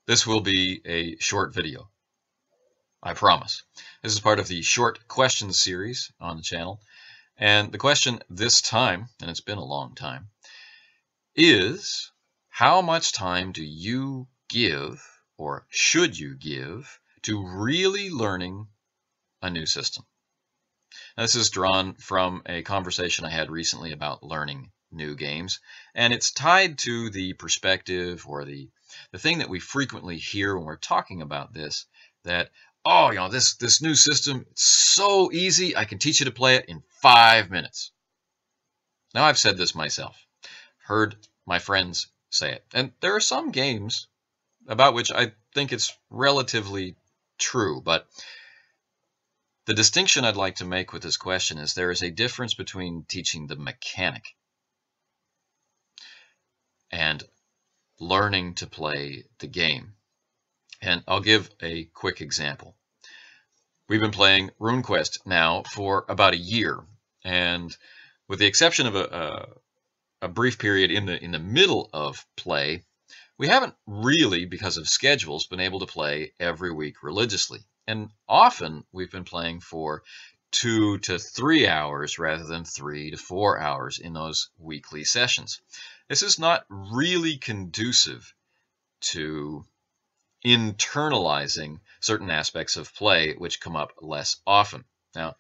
This will be a short video, I promise. This is part of the short questions series on the channel. And the question this time, and it's been a long time, is how much time do you give, or should you give, to really learning a new system? Now, this is drawn from a conversation I had recently about learning new games, and it's tied to the perspective or the thing that we frequently hear when we're talking about this, that, oh, this new system, it's so easy, I can teach you to play it in 5 minutes. Now, I've said this myself, heard my friends say it, and there are some games about which I think it's relatively true, but the distinction I'd like to make with this question is there is a difference between teaching the mechanic and learning to play the game. And I'll give a quick example. We've been playing RuneQuest now for about a year, and with the exception of a brief period in the middle of play, we haven't really, because of schedules, been able to play every week religiously. And often we've been playing for 2 to 3 hours rather than 3 to 4 hours in those weekly sessions. This is not really conducive to internalizing certain aspects of play which come up less often. Now,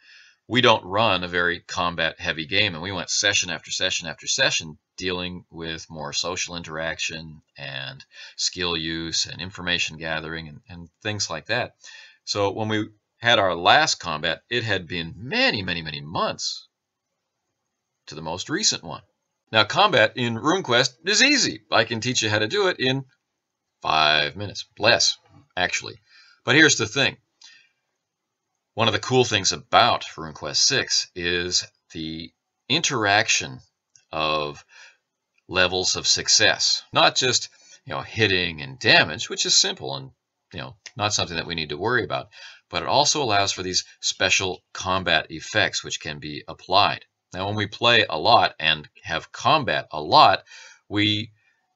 we don't run a very combat-heavy game, and we went session after session after session dealing with more social interaction and skill use and information gathering and things like that. So when we had our last combat, it had been many, many, many months to the most recent one. Now, combat in RuneQuest is easy. I can teach you how to do it in 5 minutes. Less, actually. But here's the thing. One of the cool things about RuneQuest 6 is the interaction of levels of success. Not just, hitting and damage, which is simple and, not something that we need to worry about, but it also allows for these special combat effects which can be applied. Now, when we play a lot and have combat a lot, we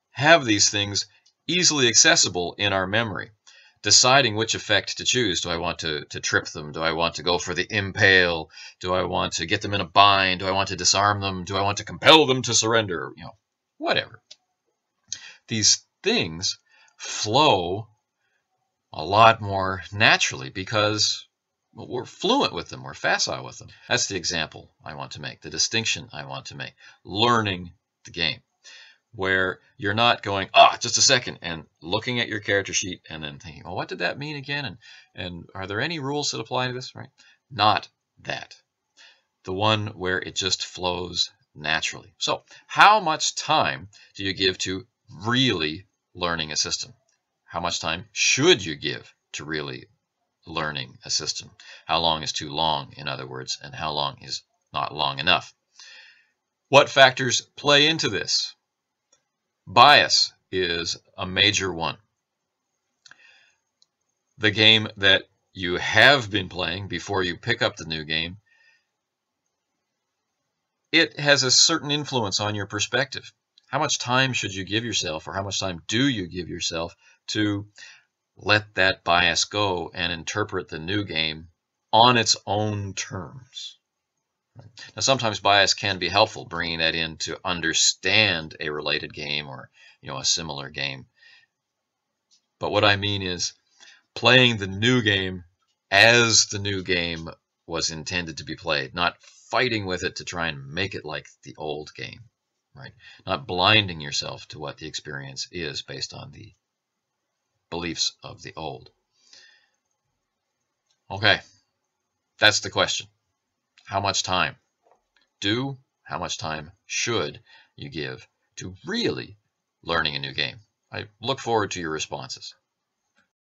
have these things easily accessible in our memory. Deciding which effect to choose. Do I want to trip them? Do I want to go for the impale? Do I want to get them in a bind? Do I want to disarm them? Do I want to compel them to surrender? Whatever. These things flow a lot more naturally because we're fluent with them. We're facile with them. That's the example I want to make, the distinction I want to make. Learning the game, where you're not going, just a second, and looking at your character sheet and then thinking, well, what did that mean again? And are there any rules that apply to this? Right? Not that. The one where it just flows naturally. So how much time do you give to really learning a system? How much time should you give to really learning a system? How long is too long, in other words, and how long is not long enough? What factors play into this? Bias is a major one. The game that you have been playing before you pick up the new game, it has a certain influence on your perspective. How much time should you give yourself, or how much time do you give yourself to let that bias go and interpret the new game on its own terms? Now, sometimes bias can be helpful, bringing that in to understand a related game or, a similar game. But what I mean is playing the new game as the new game was intended to be played, not fighting with it to try and make it like the old game, right? Not blinding yourself to what the experience is based on the beliefs of the old. Okay, that's the question. How much time how much time should you give to really learning a new game? I look forward to your responses.